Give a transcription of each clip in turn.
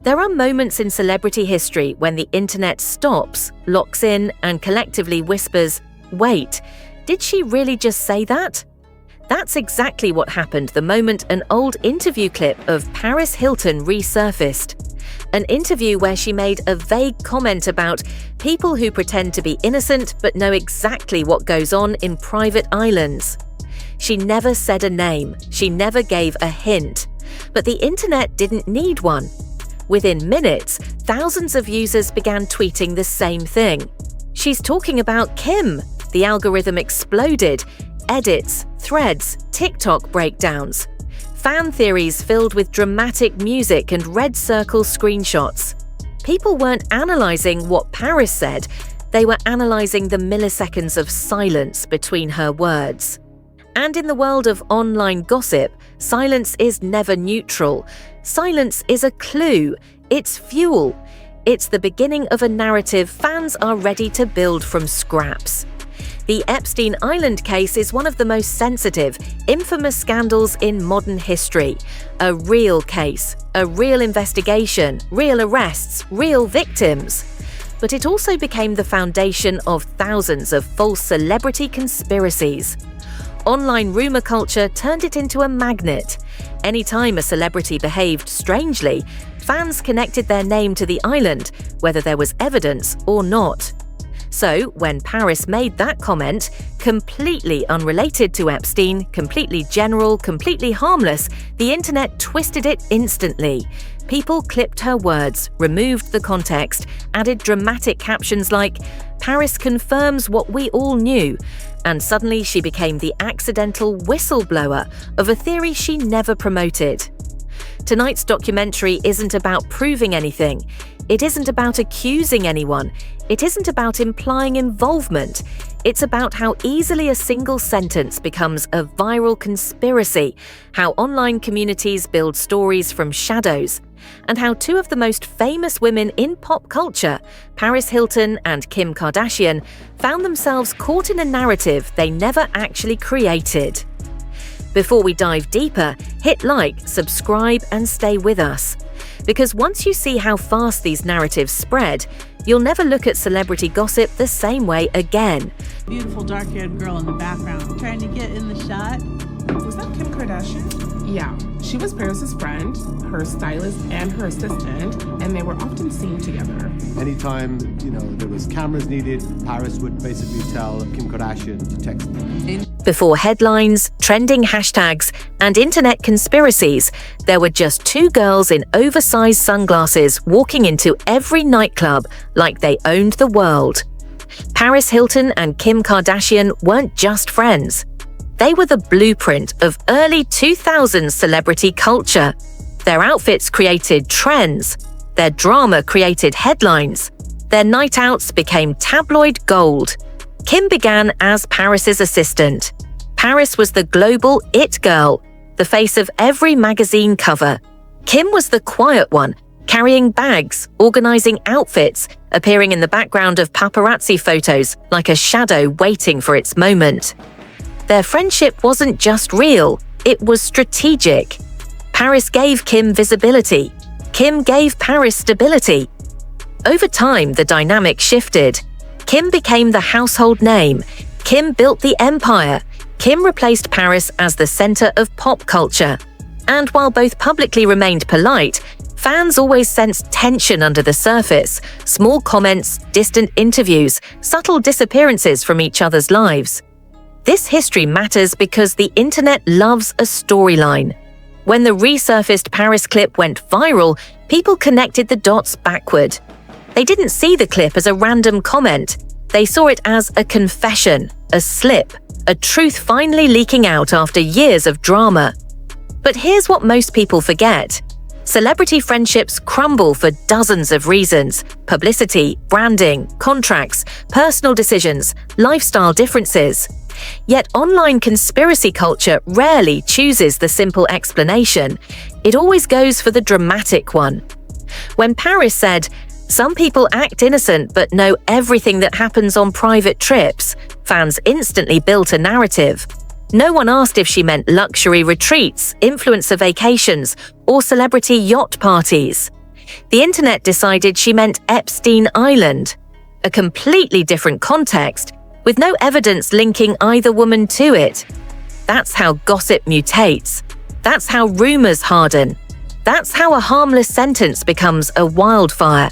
There are moments in celebrity history when the internet stops, locks in, and collectively whispers, "Wait, did she really just say that?" That's exactly what happened the moment an old interview clip of Paris Hilton resurfaced. An interview where she made a vague comment about people who pretend to be innocent but know exactly what goes on in private islands. She never said a name, she never gave a hint. But the internet didn't need one. Within minutes, thousands of users began tweeting the same thing. "She's talking about Kim." The algorithm exploded. Edits, threads, TikTok breakdowns. Fan theories filled with dramatic music and red circle screenshots. People weren't analysing what Paris said, they were analysing the milliseconds of silence between her words. And in the world of online gossip, silence is never neutral. Silence is a clue, it's fuel. It's the beginning of a narrative fans are ready to build from scraps. The Epstein Island case is one of the most sensitive, infamous scandals in modern history. A real case, a real investigation, real arrests, real victims. But it also became the foundation of thousands of false celebrity conspiracies. Online rumor culture turned it into a magnet. Anytime a celebrity behaved strangely, fans connected their name to the island, whether there was evidence or not. So, when Paris made that comment, completely unrelated to Epstein, completely general, completely harmless, the internet twisted it instantly. People clipped her words, removed the context, added dramatic captions like, "Paris confirms what we all knew," and suddenly she became the accidental whistleblower of a theory she never promoted. Tonight's documentary isn't about proving anything. It isn't about accusing anyone. It isn't about implying involvement. It's about how easily a single sentence becomes a viral conspiracy, how online communities build stories from shadows, and how two of the most famous women in pop culture, Paris Hilton and Kim Kardashian, found themselves caught in a narrative they never actually created. Before we dive deeper, hit like, subscribe, and stay with us. Because once you see how fast these narratives spread, you'll never look at celebrity gossip the same way again. Beautiful dark-haired girl in the background trying to get in the shot. Was that Kim Kardashian? Yeah, she was Paris's friend, her stylist, and her assistant, and they were often seen together. Anytime, there was cameras needed, Paris would basically tell Kim Kardashian to text them. Before headlines, trending hashtags, and internet conspiracies, there were just two girls in oversized sunglasses walking into every nightclub like they owned the world. Paris Hilton and Kim Kardashian weren't just friends. They were the blueprint of early 2000s celebrity culture. Their outfits created trends. Their drama created headlines. Their night outs became tabloid gold. Kim began as Paris's assistant. Paris was the global it girl, the face of every magazine cover. Kim was the quiet one, carrying bags, organizing outfits, appearing in the background of paparazzi photos like a shadow waiting for its moment. Their friendship wasn't just real, it was strategic. Paris gave Kim visibility. Kim gave Paris stability. Over time, the dynamic shifted. Kim became the household name. Kim built the empire. Kim replaced Paris as the center of pop culture. And while both publicly remained polite, fans always sensed tension under the surface. Small comments, distant interviews, subtle disappearances from each other's lives. This history matters because the internet loves a storyline. When the resurfaced Paris clip went viral, people connected the dots backward. They didn't see the clip as a random comment. They saw it as a confession, a slip, a truth finally leaking out after years of drama. But here's what most people forget. Celebrity friendships crumble for dozens of reasons: publicity, branding, contracts, personal decisions, lifestyle differences. Yet online conspiracy culture rarely chooses the simple explanation. It always goes for the dramatic one. When Paris said, "Some people act innocent but know everything that happens on private trips," fans instantly built a narrative. No one asked if she meant luxury retreats, influencer vacations, or celebrity yacht parties. The internet decided she meant Epstein Island, a completely different context, with no evidence linking either woman to it. That's how gossip mutates. That's how rumors harden. That's how a harmless sentence becomes a wildfire.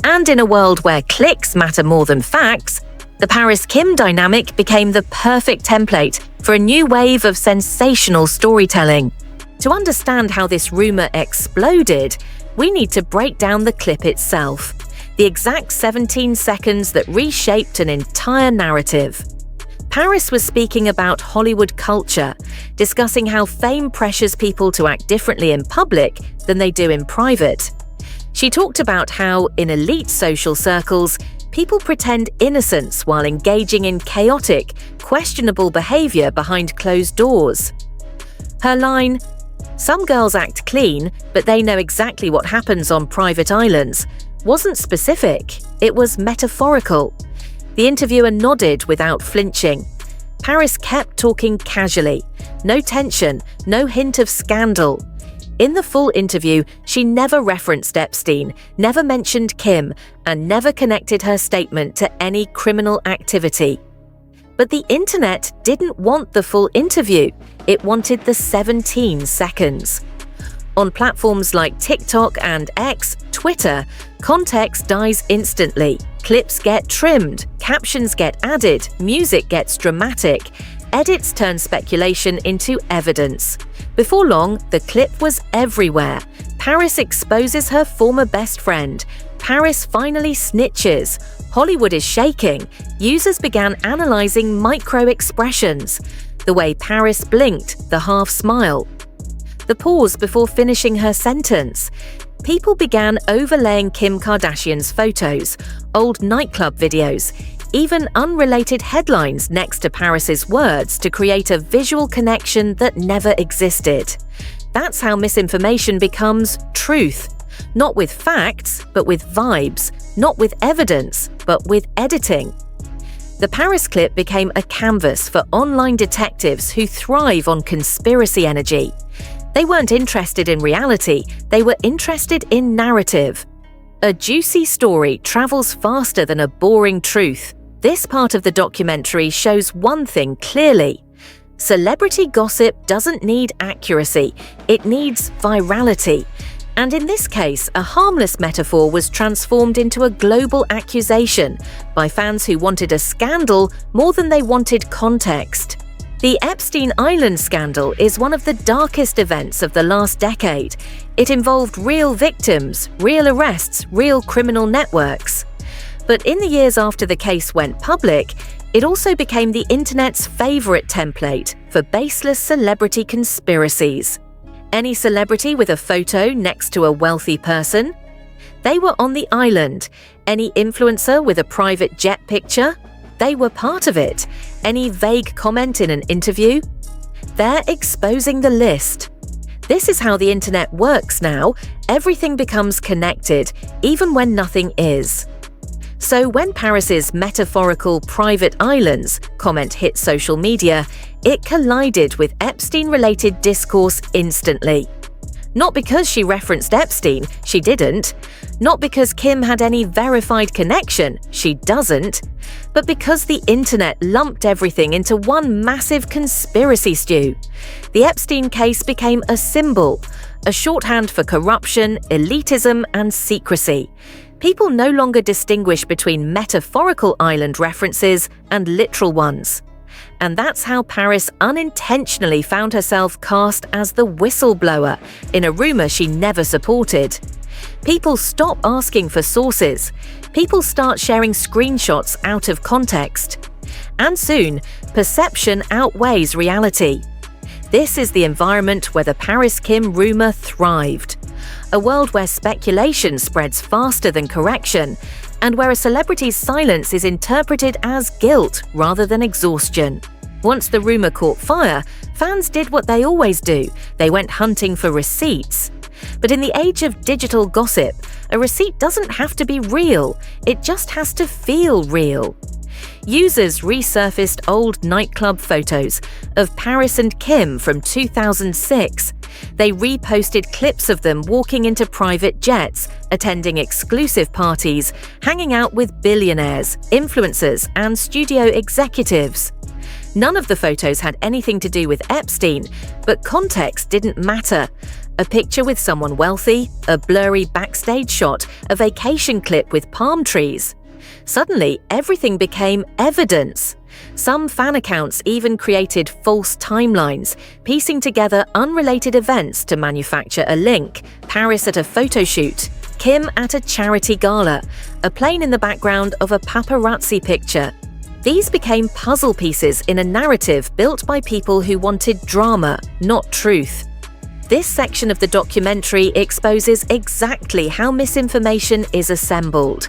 And in a world where clicks matter more than facts, the Paris-Kim dynamic became the perfect template for a new wave of sensational storytelling. To understand how this rumor exploded, we need to break down the clip itself, the exact 17 seconds that reshaped an entire narrative. Paris was speaking about Hollywood culture, discussing how fame pressures people to act differently in public than they do in private. She talked about how, in elite social circles, people pretend innocence while engaging in chaotic, questionable behavior behind closed doors. Her line, "Some girls act clean, but they know exactly what happens on private islands," wasn't specific, it was metaphorical. The interviewer nodded without flinching. Paris kept talking casually. No tension, no hint of scandal. In the full interview, she never referenced Epstein, never mentioned Kim, and never connected her statement to any criminal activity. But the internet didn't want the full interview. It wanted the 17 seconds. On platforms like TikTok and X, Twitter, context dies instantly. Clips get trimmed, captions get added, music gets dramatic, edits turn speculation into evidence. Before long, the clip was everywhere. Paris exposes her former best friend. Paris finally snitches. Hollywood is shaking. Users began analyzing micro-expressions. The way Paris blinked, the half smile. The pause before finishing her sentence. People began overlaying Kim Kardashian's photos, old nightclub videos, even unrelated headlines next to Paris's words to create a visual connection that never existed. That's how misinformation becomes truth. Not with facts, but with vibes. Not with evidence, but with editing. The Paris clip became a canvas for online detectives who thrive on conspiracy energy. They weren't interested in reality, they were interested in narrative. A juicy story travels faster than a boring truth. This part of the documentary shows one thing clearly. Celebrity gossip doesn't need accuracy, it needs virality. And in this case, a harmless metaphor was transformed into a global accusation by fans who wanted a scandal more than they wanted context. The Epstein Island scandal is one of the darkest events of the last decade. It involved real victims, real arrests, real criminal networks. But in the years after the case went public, it also became the internet's favorite template for baseless celebrity conspiracies. Any celebrity with a photo next to a wealthy person? They were on the island. Any influencer with a private jet picture? They were part of it. Any vague comment in an interview? They're exposing the list. This is how the internet works now. Everything becomes connected, even when nothing is. So when Paris's metaphorical private islands comment hit social media, it collided with Epstein-related discourse instantly. Not because she referenced Epstein, she didn't. Not because Kim had any verified connection, she doesn't. But because the internet lumped everything into one massive conspiracy stew. The Epstein case became a symbol, a shorthand for corruption, elitism, and secrecy. People no longer distinguish between metaphorical island references and literal ones. And that's how Paris unintentionally found herself cast as the whistleblower in a rumor she never supported. People stop asking for sources. People start sharing screenshots out of context. And soon, perception outweighs reality. This is the environment where the Paris-Kim rumor thrived. A world where speculation spreads faster than correction, and where a celebrity's silence is interpreted as guilt rather than exhaustion. Once the rumor caught fire, fans did what they always do. They went hunting for receipts. But in the age of digital gossip, a receipt doesn't have to be real. It just has to feel real. Users resurfaced old nightclub photos of Paris and Kim from 2006. They reposted clips of them walking into private jets, attending exclusive parties, hanging out with billionaires, influencers, and studio executives. None of the photos had anything to do with Epstein, but context didn't matter. A picture with someone wealthy, a blurry backstage shot, a vacation clip with palm trees. Suddenly, everything became evidence. Some fan accounts even created false timelines, piecing together unrelated events to manufacture a link. Paris at a photo shoot, Kim at a charity gala, a plane in the background of a paparazzi picture. These became puzzle pieces in a narrative built by people who wanted drama, not truth. This section of the documentary exposes exactly how misinformation is assembled.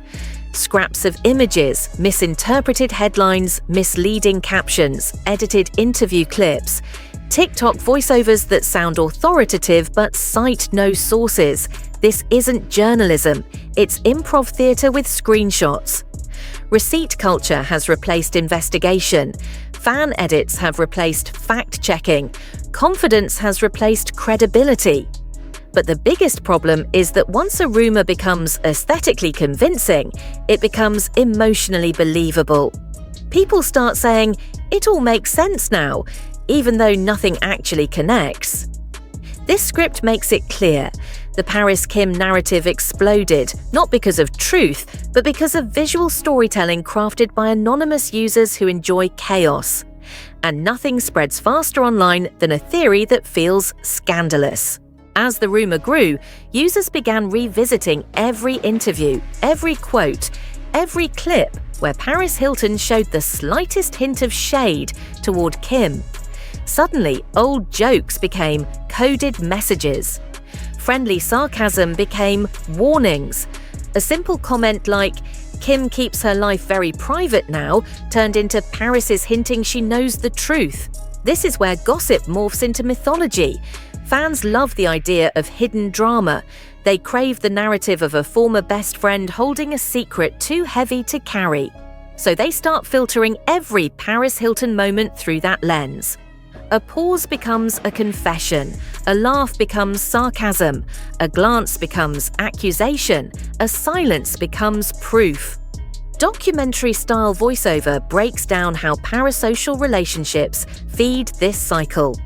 Scraps of images, misinterpreted headlines, misleading captions, edited interview clips, TikTok voiceovers that sound authoritative but cite no sources. This isn't journalism, it's improv theatre with screenshots. Receipt culture has replaced investigation. Fan edits have replaced fact-checking. Confidence has replaced credibility. But the biggest problem is that once a rumor becomes aesthetically convincing, it becomes emotionally believable. People start saying, "It all makes sense now," even though nothing actually connects. This script makes it clear. The Paris Kim narrative exploded, not because of truth, but because of visual storytelling crafted by anonymous users who enjoy chaos. And nothing spreads faster online than a theory that feels scandalous. As the rumor grew, users began revisiting every interview, every quote, every clip where Paris Hilton showed the slightest hint of shade toward Kim. Suddenly, old jokes became coded messages. Friendly sarcasm became warnings. A simple comment like, "Kim keeps her life very private now," turned into Paris's hinting she knows the truth. This is where gossip morphs into mythology. Fans love the idea of hidden drama. They crave the narrative of a former best friend holding a secret too heavy to carry. So they start filtering every Paris Hilton moment through that lens. A pause becomes a confession, a laugh becomes sarcasm, a glance becomes accusation, a silence becomes proof. Documentary-style voiceover breaks down how parasocial relationships feed this cycle.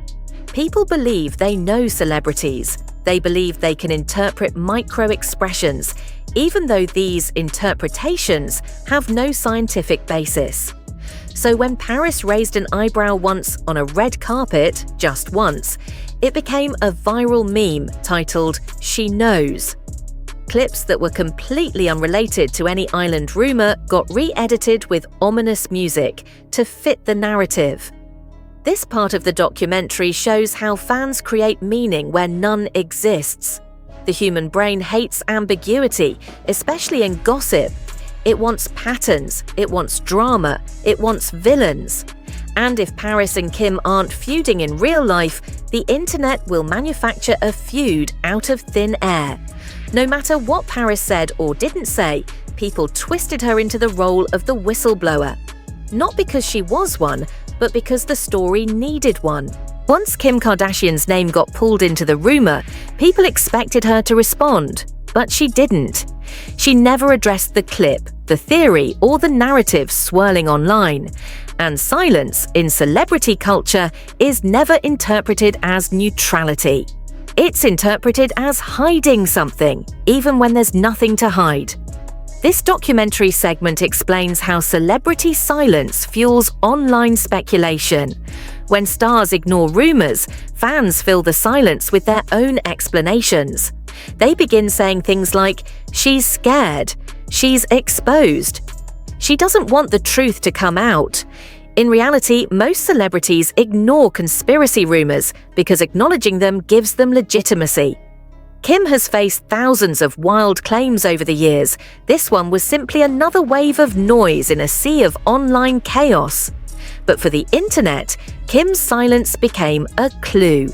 People believe they know celebrities. They believe they can interpret micro-expressions, even though these interpretations have no scientific basis. So when Paris raised an eyebrow once on a red carpet, just once, it became a viral meme titled "She Knows." Clips that were completely unrelated to any island rumor got re-edited with ominous music to fit the narrative. This part of the documentary shows how fans create meaning where none exists. The human brain hates ambiguity, especially in gossip. It wants patterns, it wants drama, it wants villains. And if Paris and Kim aren't feuding in real life, the internet will manufacture a feud out of thin air. No matter what Paris said or didn't say, people twisted her into the role of the whistleblower. Not because she was one, but because the story needed one. Once Kim Kardashian's name got pulled into the rumor, people expected her to respond, but she didn't. She never addressed the clip, the theory, or the narrative swirling online. And silence in celebrity culture is never interpreted as neutrality. It's interpreted as hiding something, even when there's nothing to hide. This documentary segment explains how celebrity silence fuels online speculation. When stars ignore rumors, fans fill the silence with their own explanations. They begin saying things like, "She's scared," "She's exposed," "She doesn't want the truth to come out." In reality, most celebrities ignore conspiracy rumors because acknowledging them gives them legitimacy. Kim has faced thousands of wild claims over the years. This one was simply another wave of noise in a sea of online chaos. But for the internet, Kim's silence became a clue.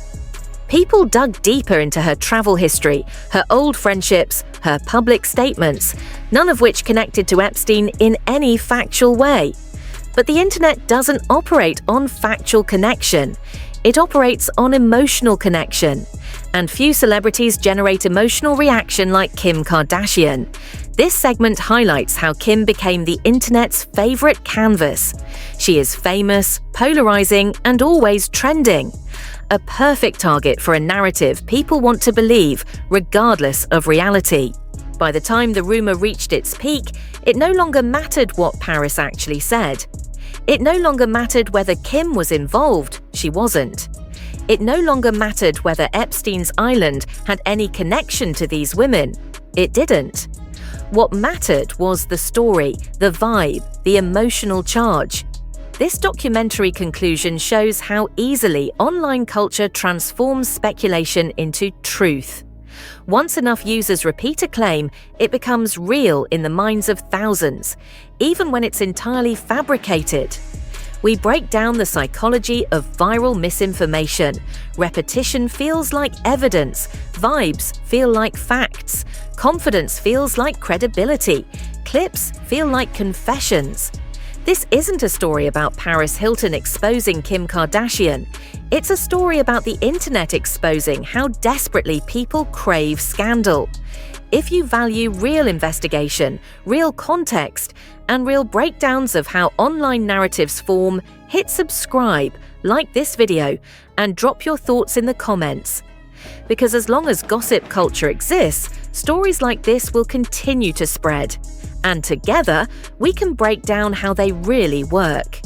People dug deeper into her travel history, her old friendships, her public statements, none of which connected to Epstein in any factual way. But the internet doesn't operate on factual connection. It operates on emotional connection. And few celebrities generate emotional reaction like Kim Kardashian. This segment highlights how Kim became the internet's favorite canvas. She is famous, polarizing, and always trending. A perfect target for a narrative people want to believe, regardless of reality. By the time the rumor reached its peak, it no longer mattered what Paris actually said. It no longer mattered whether Kim was involved. She wasn't. It no longer mattered whether Epstein's island had any connection to these women. It didn't. What mattered was the story, the vibe, the emotional charge. This documentary conclusion shows how easily online culture transforms speculation into truth. Once enough users repeat a claim, it becomes real in the minds of thousands, even when it's entirely fabricated. We break down the psychology of viral misinformation. Repetition feels like evidence, vibes feel like facts, confidence feels like credibility, clips feel like confessions. This isn't a story about Paris Hilton exposing Kim Kardashian. It's a story about the internet exposing how desperately people crave scandal. If you value real investigation, real context, and real breakdowns of how online narratives form, hit subscribe, like this video, and drop your thoughts in the comments. Because as long as gossip culture exists, stories like this will continue to spread. And together, we can break down how they really work.